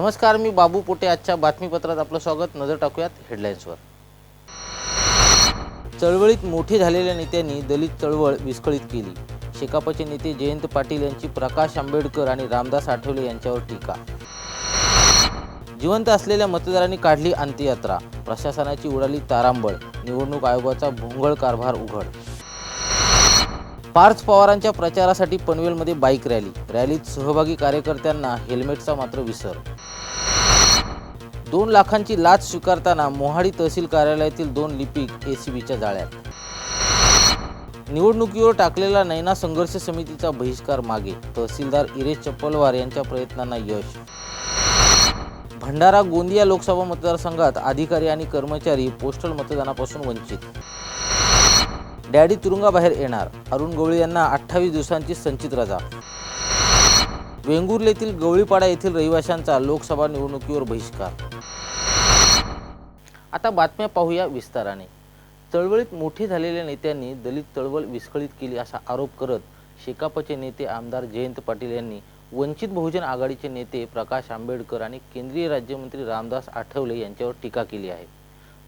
नमस्कार, मी बाबू पोटे। आजच्या बातमीपत्रात आपलं स्वागत। नजर टाकूयात हेडलाईन्सवर। चळवळीत मोठे झालेल्या नेत्यांनी दलित चळवळ विस्कळीत केली। शेकापचे नेते जयंत पाटील यांची प्रकाश आंबेडकर आणि रामदास आठवले यांच्यावर टीका। जिवंत असलेल्या मतदारांनी काढली अंत्ययात्रा, प्रशासनाची उडाली तारांबळ, निवडणूक आयोगाचा भोंगळ कारभार उघड। पार्थ पवारांच्या प्रचारासाठी पनवेलमध्ये बाईक रॅलीत सहभागी कार्यकर्त्यांना हेल्मेटचा मात्र विसर। 2 लाखांची लाच स्वीकारताना मोहाडी तहसील कार्यालयातील 2 लिपिक एसीबीच्या जाळ्यात। निवडणुकीवर टाकलेला नैना संघर्ष समितीचा बहिष्कार मागे, तहसीलदार इरेश चप्पलवार यांच्या प्रयत्नांना यश। भंडारा गोंदिया लोकसभा मतदारसंघात अधिकारी आणि कर्मचारी पोस्टल मतदानापासून वंचित। डॅडी तुरुंगाबाहेर येणार, अरुण गवळी यांना 28 दिवसांची संचित रजा। वेंगुर्लेतील गवळीपाडा येथील रहिवाशांचा लोकसभा निवडणुकीवर बहिष्कार। आता बातम्या पाहूया विस्ताराने। चळवळीत मोठे झालेल्या नेत्यांनी दलित चळवळ विस्कळीत केली असा आरोप करत शेकापचे नेते आमदार जयंत पाटील यांनी वंचित बहुजन आघाडीचे नेते प्रकाश आंबेडकर आणि केंद्रीय राज्यमंत्री रामदास आठवले यांच्यावर टीका केली आहे।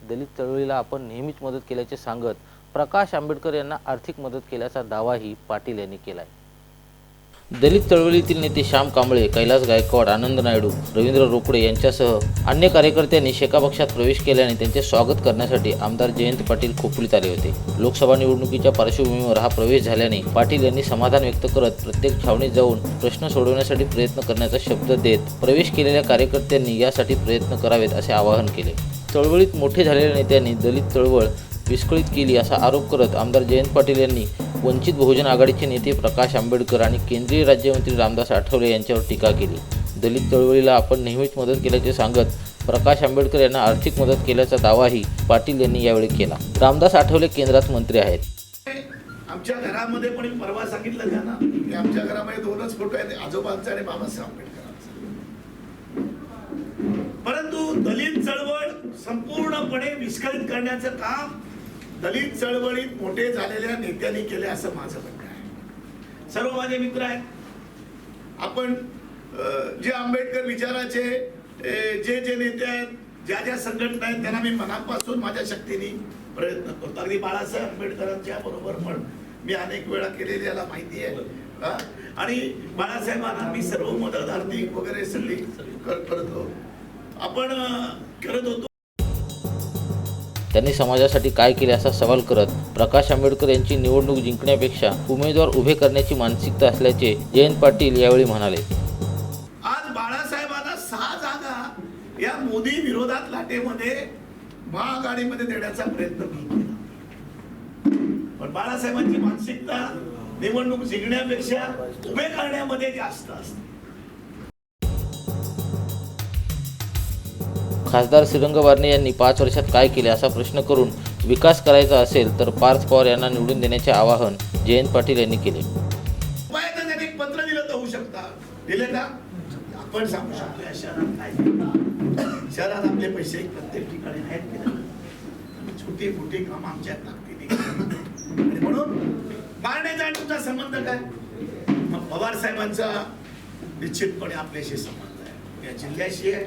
दलित चळवळीला आपण नेहमीच मदत केल्याचे सांगत प्रकाश आंबेडकर यांना आर्थिक मदत केल्याचा दावाही पाटील यांनी केलाय। दलित चळवळीतील नेते श्याम कांबळे, कैलास गायकवाड, आनंद नायडू, रवींद्र रोकडे यांच्यासह अन्य कार्यकर्त्यांनी शेका पक्षात प्रवेश केल्याने त्यांचे स्वागत करण्यासाठी आमदार जयंत पाटील खोपोलीत आले होते। लोकसभा निवडणुकीच्या पार्श्वभूमीवर हा प्रवेश झाल्याने पाटील यांनी समाधान व्यक्त करत प्रत्येक छावणीत जाऊन प्रश्न सोडवण्यासाठी प्रयत्न करण्याचा शब्द देत प्रवेश केलेल्या कार्यकर्त्यांनी यासाठी प्रयत्न करावेत असे आवाहन केले। चळवळीत मोठे झालेल्या नेत्यांनी दलित चळवळ विस्कळीत केली असा आरोप करत आमदार जयंत पाटील यांनी वंचित बहुजन आघाडीचे नेते प्रकाश आंबेडकर आणि केंद्रीय राज्यमंत्री रामदास आठवले यांच्यावर टीका केली। दलित चळवळीला आपण नेहमीच मदत केल्याचे सांगत प्रकाश आंबेडकर यांना आर्थिक मदत केल्याचा दावाही पाटील यांनी यावेळी केला। रामदास आठवले केंद्रात मंत्री आहेत। आमच्या घरामध्ये पण परवा सांगितलं त्यांना की आमच्या घरामध्ये 2च फोटो आहेत, आजोबांचा आणि बाबासाहेब आंबेडकरांचा। परंतु दलित चळवळ संपूर्णपणे विस्कळीत करण्याचं काम दलित चळवळीत मोठे झालेल्या नेत्यांनी केले असं माझं म्हणणं आहे। सर्व माझे मित्र आहेत, आपण जे आंबेडकर विचाराचे जे नेते आहेत, ज्या संघटना आहेत, त्यांना मी मनापासून माझ्या शक्तीने प्रयत्न करतो। अगदी बाळासाहेब आंबेडकरांच्या बरोबर पण मी अनेक वेळा केलेली याला माहिती आहे आणि बाळासाहेबांना मी सर्व मदत आर्थिक वगैरे सगळी करतो, आपण करत होतो। त्यांनी समाजासाठी काय केले असा सवाल करत प्रकाश आंबेडकर यांची निवडणूक जिंकण्यापेक्षा उमेदवार उभे करण्याची मानसिकता असल्याचे जयंत पाटील यावेळी म्हणाले। आज बाळासाहेबांना 6 जागा या मोदी विरोधात लाटेमध्ये महाआघाडीमध्ये देण्याचा प्रयत्न केला, पण बाळासाहेबांची मानसिकता निवडणूक जिंकण्यापेक्षा उभे करण्यामध्ये जास्त असते। खासदार श्रीरंग बारणे यांनी 5 वर्षात काय केले असा प्रश्न करून विकास करायचा असेल तर पार्थ पवार यांना निवडून देण्याचे आवाहन जयंत पाटील यांनी केले। त्यांनी एक पत्र दिलं तर होऊ शकता, दिले का आपण सांगू शकतो। या शहरात काय, शहरात आपले पैसे प्रत्येक ठिकाणी आहेत, छोटी मोठी काम आमच्या ताकदीने, आणि म्हणून बारण्याचा आणि तुमचा संबंध काय? मग पवार साहेबांचा निश्चितपणे आपल्याशी संबंध आहे, या जिल्ह्याशी आहे,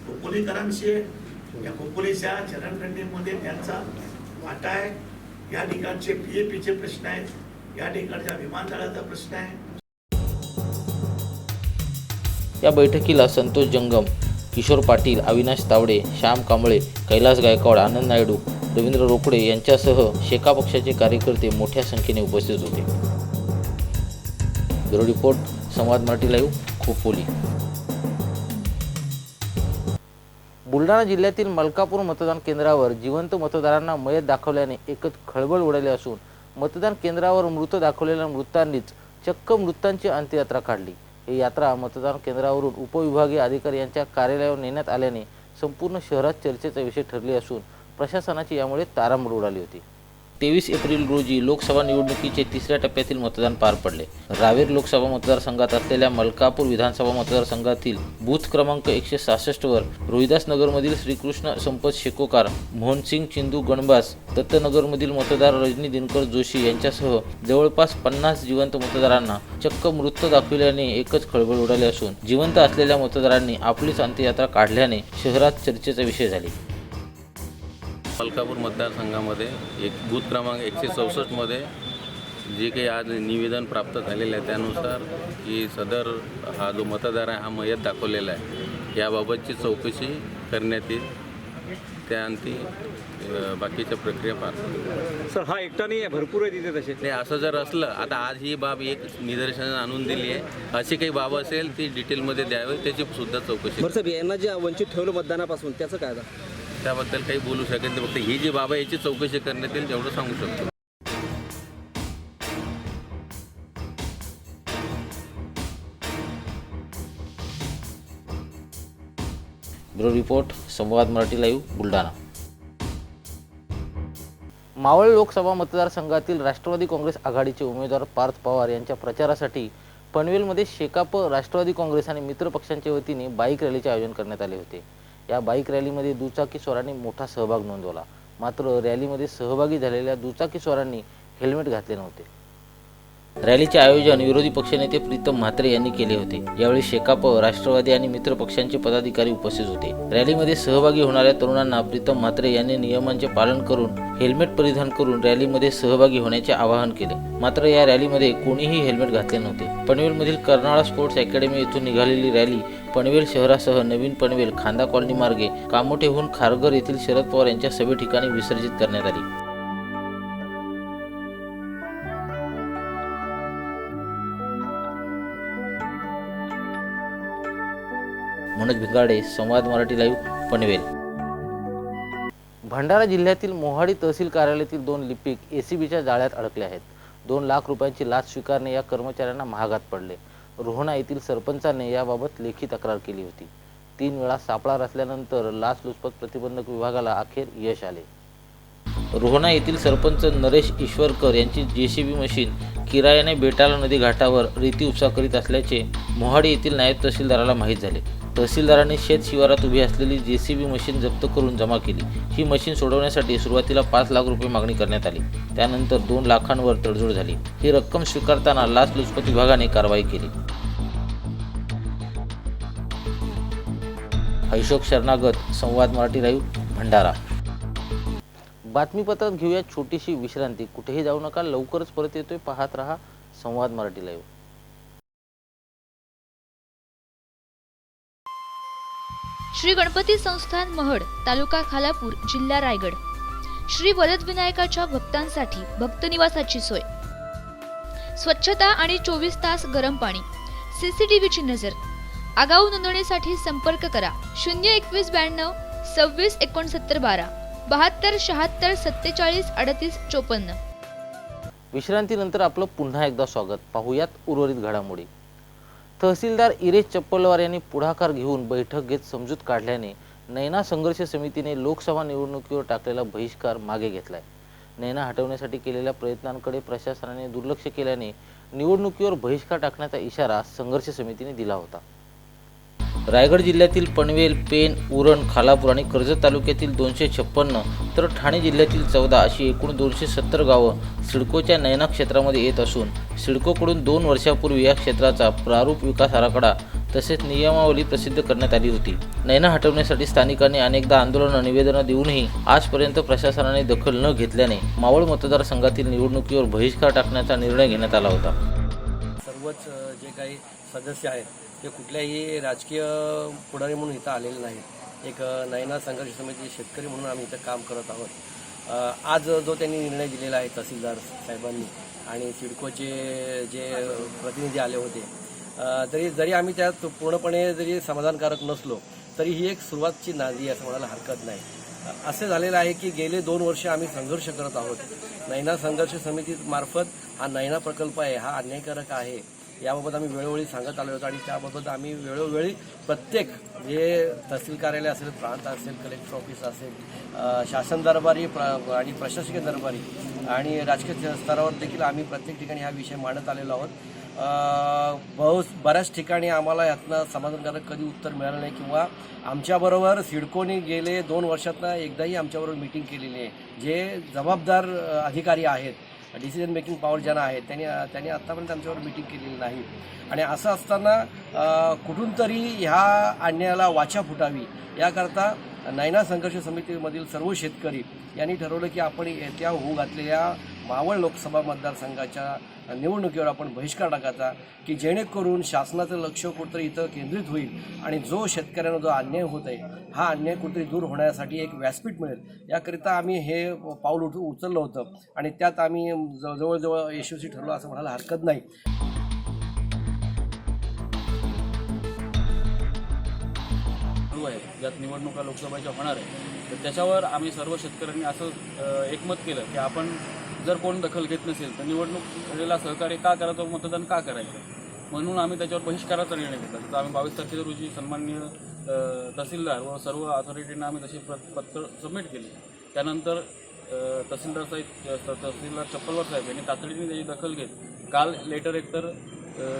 खोपोलीकरांशी आहे। या खोपोलीच्या चरणखंडीमध्ये त्यांचा वाटा आहे। या ठिकाणचे पीएपीचे प्रश्न आहेत, या ठिकाणच्या विमानतळाचा प्रश्न आहे। या बैठकीला संतोष जंगम, किशोर पाटील, अविनाश तावडे, श्याम कांबळे, कैलास गायकवाड, आनंद नायडू, रवींद्र रोकडे यांच्यासह शेका पक्षाचे कार्यकर्ते मोठ्या संख्येने उपस्थित होते। ब्युरो रिपोर्ट, संवाद मराठी लाईव्ह, खोपोली। बुलढाणा जिल्ह्यातील मलकापूर मतदान केंद्रावर जिवंत मतदारांना मयत दाखवल्याने एकच खळबळ उडाली असून मतदान केंद्रावर मृत दाखवलेल्या मृतांनीच चक्क मृतांची अंत्ययात्रा काढली। ही यात्रा मतदान केंद्रावरून उपविभागीय अधिकारी यांच्या कार्यालयावर नेण्यात आल्याने संपूर्ण शहरात चर्चेचा विषय ठरली असून प्रशासनाची यामुळे तारांबळ उडाली होती। 23 एप्रिल रोजी लोकसभा निवडणुकीचे तिसऱ्या टप्प्यातील मतदान पार पडले. रावेर लोकसभा मतदारसंघात असलेल्या मलकापूर विधानसभा मतदारसंघातील बूथ क्रमांक 166 वर रोहिदास नगरमधील श्रीकृष्ण संपत शेकोकार, मोहनसिंग चिंदू गणबास, दत्तनगरमधील मतदार रजनी दिनकर जोशी यांच्यासह जवळपास 50 जिवंत मतदारांना चक्क मृत दाखविल्याने एकच खळबळ उडाली असून जिवंत असलेल्या मतदारांनी आपलीच अंत्ययात्रा काढल्याने शहरात चर्चेचा विषय झाले. मलकापूर मतदारसंघामध्ये एक बूथ क्रमांक 164मध्ये जे काही आज निवेदन प्राप्त झालेलं आहे त्यानुसार की सदर हा जो मतदार आहे हा मयत दाखवलेला आहे, याबाबतची चौकशी करण्यात येईल. त्याअंती बाकीच्या प्रक्रिया पार पडतील. सर हा एकटा नाही आहे, भरपूर आहे तिथे तसे. नाही असं जर असलं, आता आज ही बाब एक निदर्शनास आणून दिली आहे, अशी काही बाब असेल ती डिटेलमध्ये द्यावी, त्याची सुद्धा चौकशी. बरं साहेब, यांना जे वंचित ठेवलं मतदानापासून त्याचं काय आता? त्याबद्दल काही बोलू शकत नाही, फक्त ही जी बाब आहे याची चौकशी करण्यात येईल जेवढं सांगू शकतो. ब्युरो रिपोर्ट, संवाद मराठी लाईव्ह, बुलढाणा. मावळ लोकसभा मतदारसंघातील राष्ट्रवादी काँग्रेस आघाडीचे उमेदवार पार्थ पवार यांच्या प्रचारासाठी पनवेलमध्ये शेकाप, राष्ट्रवादी काँग्रेस आणि मित्र पक्षांच्या वतीने बाईक रॅलीचे आयोजन करण्यात आले होते. या बाईक रॅलीमध्ये दुचाकीस्वारांनी मोठा सहभाग नोंदवला. मात्र रॅलीमध्ये सहभागी झालेल्या दुचाकीस्वारांनी हेल्मेट घातले नव्हते. रॅलीचे आयोजन विरोधी पक्षनेते प्रीतम म्हात्रे यांनी केले होते. यावेळी शेकाप, राष्ट्रवादी आणि मित्र पक्षांचे पदाधिकारी उपस्थित होते. रॅलीमध्ये सहभागी होणाऱ्या तरुणांना प्रीतम म्हात्रे यांनी नियमांचे पालन करून हेल्मेट परिधान करून रॅलीमध्ये सहभागी होण्याचे आवाहन केले. मात्र या रॅलीमध्ये कोणीही हेल्मेट घातले नव्हते. पनवेलमधील कर्नाळा स्पोर्ट्स अकॅडमी येथून निघालेली रॅली पनवेल शहरासह नवीन पनवेल, खांदा कॉलनी मार्गे कामोठेहून खारघर येथील शरद पवार यांच्या सभे ठिकाणी विसर्जित करण्यात आली. मनोज भिंगाडे, संवाद मराठी लाईव्ह, पनवेल. भंडारा जिल्ह्यातील मोहाडी तहसील कार्यालयातील 2 लिपिक एसीबीच्या जाळ्यात अडकले आहेत. 2 लाख रुपयांची लाच स्वीकारणे या कर्मचाऱ्यांना महागात पडले. रोहणा येथील सरपंचाने याबाबत लेखी तक्रार केली होती. 3 वेळा सापळा रचल्यानंतर लाचलुचपत प्रतिबंधक विभागाला अखेर यश आले. रोहणा येथील सरपंच नरेश ईश्वरकर यांची जेसीबी मशीन किरायाने बेटाला नदी घाटावर रेती उपसा करीत असल्याचे मोहाडी येथील नायब तहसीलदाराला माहीत झाले. तहसीलदारांनी शेत शिवारात उभी असलेली जेसीबी मशीन जप्त करून जमा केली. ही मशीन सोडवण्यासाठी सुरुवातीला 5 लाख रुपये मागणी करण्यात आली. त्यानंतर 2 लाखांवर तडजोड झाली. ही रक्कम स्वीकारताना लाचलुचपत विभागाने कारवाई केली. अशोक शरणागत, संवाद मराठी लाईव्ह, भंडारा. बातमीपत्रात घेऊया छोटीशी विश्रांती. कुठेही जाऊ नका, लवकरच परत येतोय. पाहत रहा संवाद मराठी लाईव्ह. श्री गणपती संस्थान महड, तालुका खालापूर, जिल्हा रायगड. श्री वरदविनायकाच्या भक्तांसाठी भक्त निवासाची सोय, स्वच्छता आणि 24 तास गरम पाणी, सीसीटीव्हीची नजर. आगाऊ नोंदणीसाठी संपर्क करा 02192 26 69 12 72 76 47 38 54. विश्रांतीनंतर आपलं पुन्हा एकदा स्वागत. पाहूयात उर्वरित घडामोडी. तहसीलदार इरेश चप्पलवार यांनी पुढाकार घेऊन बैठक घेत समजूत काढल्याने नैना संघर्ष समितीने लोकसभा निवडणुकीवर टाकलेला बहिष्कार मागे घेतलाय. नैना हटवण्यासाठी केलेल्या प्रयत्नांकडे प्रशासनाने दुर्लक्ष केल्याने निवडणुकीवर बहिष्कार टाकण्याचा इशारा संघर्ष समितीने दिला होता. रायगड जिल्ह्यातील पनवेल, पेन, उरण, खालापूर आणि कर्जत तालुक्यातील 256 तर ठाणे जिल्ह्यातील 14 अशी एकूण 270 गावं सिडकोच्या नैना क्षेत्रामध्ये येत असून सिडकोकडून 2 वर्षापूर्वी या क्षेत्राचा प्रारूप विकास आराखडा तसेच नियमावली प्रसिद्ध करण्यात आली होती. नैना हटवण्यासाठी स्थानिकांनी अनेकदा आंदोलनं, निवेदनं देऊनही आजपर्यंत प्रशासनाने दखल न घेतल्याने मावळ मतदारसंघातील निवडणुकीवर बहिष्कार टाकण्याचा निर्णय घेण्यात आला होता. सर्वच जे काही सदस्य आहेत ते कुठल्याही राजकीय पुढारी म्हणून इथं आलेले नाहीत. एक नैना संघर्ष समिती शेतकरी म्हणून आम्ही इथं काम करत आहोत. आज जो त्यांनी निर्णय दिलेला आहे तहसीलदार साहेबांनी आणि सिडकोचे जे प्रतिनिधी आले होते, जरी आम्ही त्यात पूर्णपणे जरी समाधानकारक नसलो तरी ही एक सुरुवातची नांदी असं म्हणायला हरकत नाही. असे झालेलं आहे की गेले 2 वर्ष आम्ही संघर्ष करत आहोत. नैना संघर्ष समितीमार्फत हा नैना प्रकल्प आहे, हा अन्यायकारक आहे याबाबत आम्ही वेळोवेळी सांगत आलो होतो आणि त्याबाबत आम्ही वेळोवेळी प्रत्येक जे तहसील कार्यालय असेल, प्रांत असेल, कलेक्टर ऑफिस असेल, शासन दरबारी आणि प्रशासकीय दरबारी आणि राजकीय स्तरावर देखील आम्ही प्रत्येक ठिकाणी हा विषय मांडत आलेलो आहोत. बऱ्याच ठिकाणी आम्हाला यातनं समाधानकारक कधी उत्तर मिळालं नाही किंवा आमच्याबरोबर सिडकोने गेले 2 वर्षातनं एकदाही आमच्याबरोबर मीटिंग केलेली आहे. जे जबाबदार अधिकारी आहेत, डिसिजन मेकिंग पॉवर ज्यांना आहेत, त्यांनी आत्तापर्यंत आमच्याबरोबर मीटिंग केलेली नाही. आणि असं असताना कुठून तरी ह्या अन्यायाला वाचा फुटावी याकरता नैना संघर्ष समितीमधील सर्व शेतकरी यांनी ठरवलं की आपण येत्या होऊ घातलेल्या मावळ लोकसभा मतदारसंघाच्या निवडणुकीवर आपण बहिष्कार टाकायचा, की जेणेकरून शासनाचं लक्ष कुठंतरी इथं केंद्रित होईल आणि जो शेतकऱ्यांना जो अन्याय होत आहे हा अन्याय कुठेतरी दूर होण्यासाठी एक व्यासपीठ मिळेल. याकरिता आम्ही हे पाऊल उचललं होतं आणि त्यात आम्ही जवळजवळ यशस्वी ठरलो असं म्हणायला हरकत नाही. ज्यात निवडणुका लोकसभेच्या होणार आहे तर त्याच्यावर आम्ही सर्व शेतकऱ्यांनी असं एकमत केलं की आपण जर कोण दखल घेत नसेल तर निवडणुकीला सहकार्य का करायचं, मतदान का करायचं, म्हणून आम्ही त्याच्यावर बहिष्काराचा निर्णय घेतला. तर आम्ही 22 तारखेच्या रोजी सन्माननीय तहसीलदार व सर्व अथॉरिटींना आम्ही तसे पत्र सबमिट केले. त्यानंतर तहसीलदार चप्पलवार साहेब यांनी तातडीने त्याची दखल घेत काल लेटर एकतर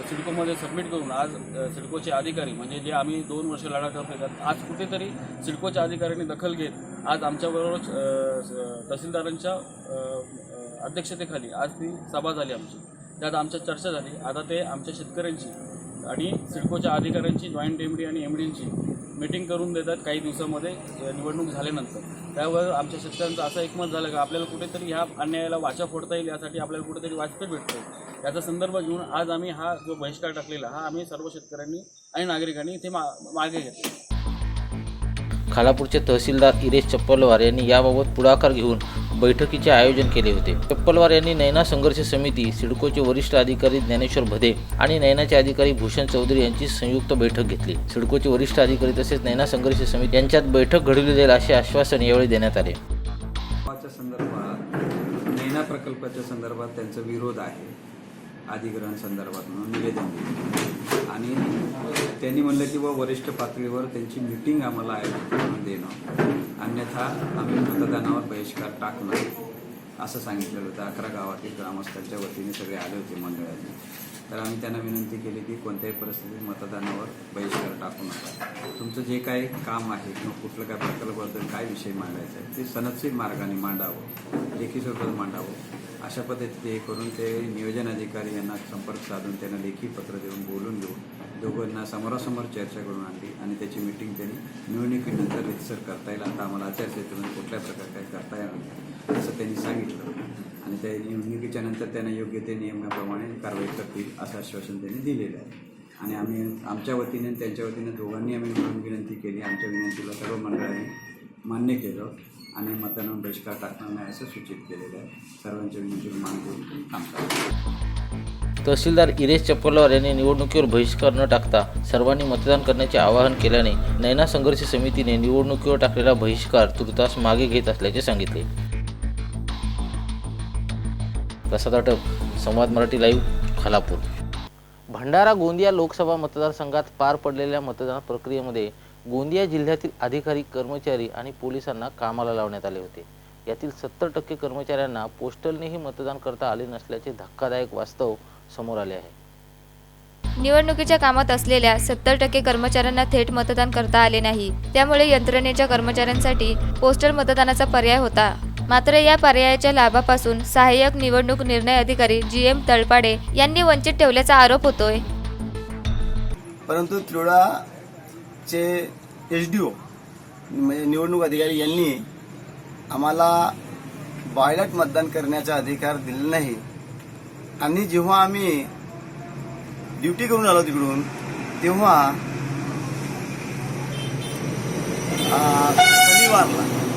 सिडकोमध्ये सबमिट करून आज सिडकोचे अधिकारी म्हणजे जे आम्ही 2 वर्ष लढा करतो त्यात आज कुठेतरी सिडकोच्या अधिकाऱ्यांनी दखल घेत आज आमच्याबरोबर तहसीलदारांच्या अध्यक्षतेखाली आज ती सभा झाली आमची. त्यात आमच्या चर्चा झाली. आता ते आमच्या शेतकऱ्यांची आणि सिडकोच्या अधिकाऱ्यांची जॉईंट एमडी आणि एमडींची मीटिंग करून देतात काही दिवसामध्ये निवडणूक झाल्यानंतर. त्यावर आमच्या शेतकऱ्यांचं असं एकमत झालं की आपल्याला कुठेतरी ह्या अन्यायाला वाचा फोडता येईल यासाठी आपल्याला कुठेतरी व्यासपीठ भेटतं. याचा संदर्भ घेऊन आज आम्ही हा जो बहिष्कार टाकलेला हा आम्ही सर्व शेतकऱ्यांनी आणि नागरिकांनी इथे मागे घेतला. खालापूरचे तहसीलदार इरेश चप्पलवार यांनी याबाबत पुढाकार घेऊन बैठकीचे आयोजन केले होते. चप्पलवार यांनी नैना संघर्ष समिती, सिडकोचे वरिष्ठ अधिकारी ज्ञानेश्वर भदे आणि नैनाचे अधिकारी भूषण चौधरी यांची संयुक्त बैठक घेतली. सिडकोचे वरिष्ठ अधिकारी तसेच नैना संघर्ष समिती यांच्यात बैठक घडवली जाईल असे आश्वासन यावेळी देण्यात आले. संदर्भात नैना प्रकल्पाच्या संदर्भात त्यांचा विरोध आहे, अधिग्रहण संदर्भात म्हणून निवेदन दिलं आणि त्यांनी म्हणलं की वरिष्ठ पातळीवर त्यांची मीटिंग आम्हाला आयोजित देणं, अन्यथा आम्ही मतदानावर बहिष्कार टाकणार असं सांगितलेलं होतं. 11 गावातील ग्रामस्थांच्या वतीने सगळे आले होते मंडळाने. तर आम्ही त्यांना विनंती केली की कोणत्याही परिस्थितीत मतदानावर बहिष्कार टाकू नका. तुमचं जे काही काम आहे किंवा कुठलं काय प्रकल्पाबद्दल काय विषय मांडायचा आहे ते सनदशीर मार्गाने मांडावं, लेखी स्वरूपात मांडावं. अशा पद्धतीने करून ते नियोजन अधिकारी यांना संपर्क साधून त्यांना लेखी पत्र देऊन बोलून घेऊन दोघांना समोरासमोर चर्चा करून आणली आणि त्याची मीटिंग त्यांनी निवडणुकीनंतर रितसर करता येईल. आता आम्हाला आचारसंहितेमध्ये कुठल्या प्रकारे काही करता येणार असं त्यांनी सांगितलं आणि त्या निवडणुकीच्या नंतर त्यांना योग्य ते नियमाप्रमाणे कारवाई करतील असं आश्वासन त्यांनी दिलेलं आहे. आणि आम्ही आमच्या वतीने त्यांच्या वतीने दोघांनी आम्ही मिळून विनंती केली. आमच्या विनंतीला सर्व मंडळांनी मान्य केलं आणि मतदानावर बहिष्कार टाकणार नाही असं सूचित केलेलं आहे. सर्वांच्या विनंतीवर मान देऊन काम करतो. तहसीलदार इरेश चप्पलवार यांनी निवडणुकीवर बहिष्कार न टाकता सर्वांनी मतदान करण्याचे आवाहन केल्याने नैना संघर्ष समितीने निवडणुकीवर टाकलेला बहिष्कार तुर्तास मागे घेत असल्याचे सांगितले. प्रसाद आटप, संवाद मराठी लाईव्ह, खालापूर. भंडारा गोंदिया लोकसभा मतदारसंघात पार पडलेल्या मतदान प्रक्रियेमध्ये गोंदिया जिल्ह्यातील अधिकारी, कर्मचारी आणि पोलिसांना कामाला लावण्यात आले होते. यातील 70% कर्मचाऱ्यांना पोस्टलनेही मतदान करता आले नसल्याचे धक्कादायक वास्तव समोर आले आहे. निवडणुकीच्या कामात असलेल्या 70% कर्मचाऱ्यांना थेट मतदान करता आले नाही. त्यामुळे यंत्रणेच्या कर्मचाऱ्यांसाठी पोस्टल मतदानाचा पर्याय होता. मात्र या पर्यायाच्या लाभापासून सहाय्यक निवडणूक निर्णय अधिकारी GM तळपाडे यांनी वंचित ठेवल्याचा आरोप होतोय. परंतु तिरोडाचे SDO म्हणजे निवडणूक अधिकारी यांनी आम्हाला बॉयलट मतदान करण्याचा अधिकार दिला नाही. आणि जेव्हा आम्ही ड्युटी करून आलो तिकडून तेव्हा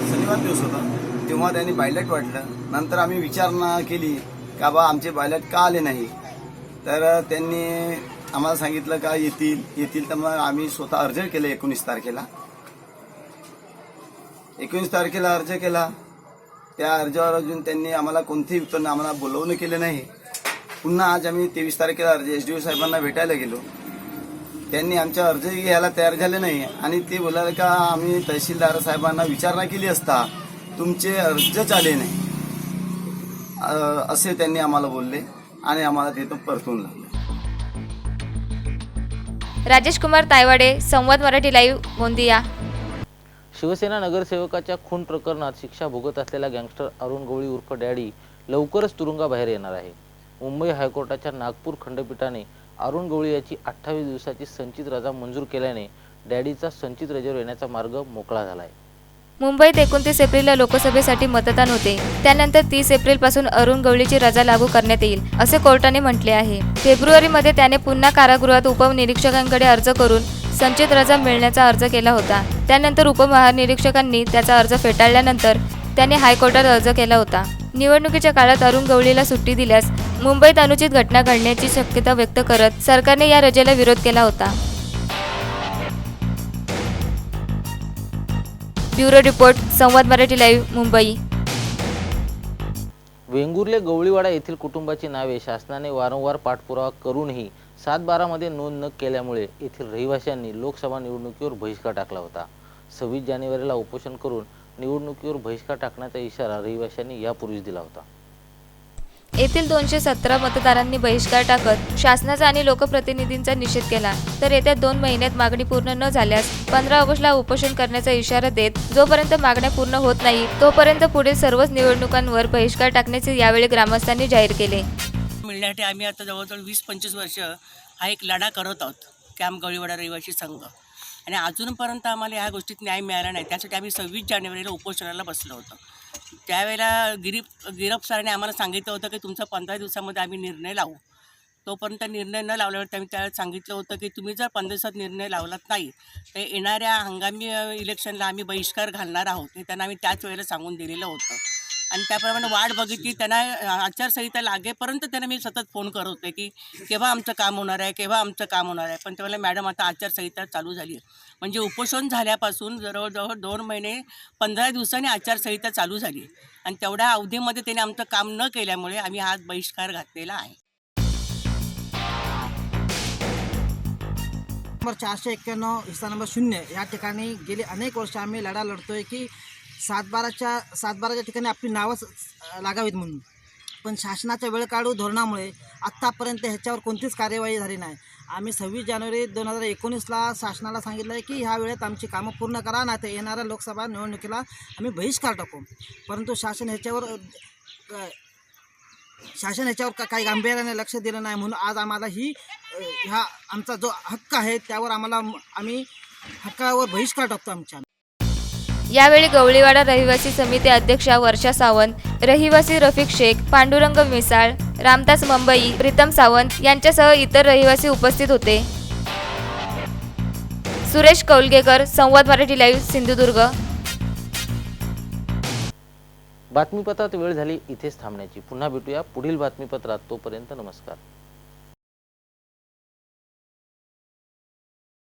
शनिवार दिवस होता तेव्हा त्यांनी बायलट वाटलं. नंतर आम्ही विचारणा केली का बा आमचे बायलट का आले नाही. तर त्यांनी आम्हाला सांगितलं का येतील तर मग आम्ही स्वतः अर्ज केला 19 तारखेला. 19 तारखेला अर्ज केला. त्या अर्जावर अजून त्यांनी आम्हाला कोणतेही उत्तर आम्हाला बोलवणं केलं नाही. पुन्हा आज आम्ही 23 तारखेला अर्ज SDO साहेबांना भेटायला गेलो. त्यांनी आमचा अर्जही घ्यायला तयार झाले नाही आणि ते बोलायला का आम्ही तहसीलदार साहेबांना विचारणा केली असता तुमचे अर्जच आले नाही. असे त्यांनी आम्हाला बोलले आणि आम्हाला तिथं परतून लागले. राजेश कुमार तायवाडे, संवाद मराठी लाईव्ह, गोंदिया. शिवसेना नगरसेवकाच्या खून प्रकरणात शिक्षा भोगत असलेला गँगस्टर अरुण गवळी उर्फ डॅडी लवकरच तुरुंगाबाहेर येणार आहे. मुंबई हायकोर्टाच्या नागपूर खंडपीठाने अरुण गवळी याची 28 दिवसाची संचित रजा मंजूर केल्याने डॅडीचा संचित रजेवर येण्याचा मार्ग मोकळा झाला आहे. मुंबईत 29 एप्रिलला लोकसभेसाठी मतदान होते. त्यानंतर 30 एप्रिलपासून अरुण गवळीची रजा लागू करण्यात येईल, असे कोर्टाने म्हटले आहे. फेब्रुवारीमध्ये त्याने पुन्हा कारागृहात उपनिरीक्षकांकडे अर्ज करून संचित रजा मिळण्याचा अर्ज केला होता. त्यानंतर उपमहानिरीक्षकांनी त्याचा अर्ज फेटाळल्यानंतर त्याने हायकोर्टात अर्ज केला होता. निवडणुकीच्या काळात अरुण गवळीला सुट्टी दिल्यास मुंबईत अनुचित घटना घडण्याची शक्यता व्यक्त करत सरकारने या रजेला विरोध केला होता. ब्युरो रिपोर्ट, संवाद मराठी लाईव्ह, मुंबई. वेंगुर्ले गवळीवाडा येथील कुटुंबाची नावे शासनाने वारंवार पाठपुरावा करूनही 7/12 नोंद न केल्यामुळे येथील रहिवाशांनी लोकसभा निवडणुकीवर बहिष्कार टाकला होता. 26 जानेवारीला उपोषण करून निवडणुकीवर बहिष्कार टाकण्याचा इशारा रहिवाशांनी यापूर्वीच दिला होता. येथील 217 मतदारांनी बहिष्कार टाकत शासनाचा आणि लोकप्रतिनिधींचा निषेध केला. तर येत्या 2 महिन्यात मागणी पूर्ण न झाल्यास 15 ऑगस्टला उपोषण करण्याचा इशारा देत जोपर्यंत मागण्या पूर्ण होत नाही तोपर्यंत पुढील सर्वच निवडणुकांवर बहिष्कार टाकण्याचे यावेळी ग्रामस्थांनी जाहीर केले. मिळण्यासाठी आम्ही आता जवळजवळ 20-25 वर्ष हा एक लढा करत आहोत, कॅम्प गवळीवाडा रहिवासी संघ, आणि अजूनपर्यंत आम्हाला ह्या गोष्टीत न्याय मिळाला नाही. त्यासाठी आम्ही 26 जानेवारीला उपोषणाला बसलो होतो. त्यावेळेला गिरप सरांनी आम्हाला सांगितलं होतं की तुमचा 15 दिवसामध्ये आम्ही निर्णय लावू. तोपर्यंत निर्णय न लावल्यावर त्यांनी त्यावेळेला सांगितलं होतं की तुम्ही जर 15 दिवसात निर्णय लावलात नाही तर येणाऱ्या हंगामी इलेक्शनला आम्ही बहिष्कार घालणार आहोत. हे त्यांना आम्ही त्याच वेळेला सांगून दिलेलं होतं आणि त्याप्रमाणे वाट बघितली. त्यांना आचारसंहिता लागेपर्यंत त्यांना मी सतत फोन करत होते की केव्हा आमचं काम होणार आहे, केव्हा आमचं काम होणार आहे. पण त्यावेळेला मॅडम आता आचारसंहिता चालू झाली आहे, म्हणजे उपोषण झाल्यापासून जवळजवळ 2 महिने 15 दिवसांनी आचारसंहिता चालू झाली आणि तेवढ्या अवधीमध्ये त्यांनी आमचं काम न केल्यामुळे आम्ही हा बहिष्कार घातलेला आहे. नंबर 491 हिस्सा नंबर 0 या ठिकाणी गेली अनेक वर्ष आम्ही लढा लढतोय की 7/12च्या ठिकाणी आपली नावच लागावीत म्हणून. पण शासनाच्या वेळकाळू धोरणामुळे आत्तापर्यंत ह्याच्यावर कोणतीच कार्यवाही झाली नाही. आम्ही 26 जानेवारी 2019ला शासनाला सांगितलं आहे की ह्या वेळेत आमची कामं पूर्ण करा, नाही तर येणाऱ्या लोकसभा निवडणुकीला आम्ही बहिष्कार टाकू. परंतु शासन ह्याच्यावर काही गांभीर्याने लक्ष दिलं नाही. म्हणून आज आम्हाला ह्या आमचा जो हक्क आहे त्यावर आम्ही हक्कावर बहिष्कार टाकतो आमच्या. यावेळी गवळीवाडा रहिवासी समिती अध्यक्षा वर्षा सावंत, रहिवासी रफिक शेख, पांडुरंग मिसाळ, रामदास मुंबई, प्रीतम सावंत यांच्यासह इतर रहिवासी उपस्थित होते. सुरेश कौलगेकर, संवाद मराठी लाईव्ह, सिंधुदुर्ग. बातमीपत्रात वेळ झाली इथेच थांबण्याची. पुन्हा भेटूया पुढील बातमीपत्रात. तोपर्यंत नमस्कार.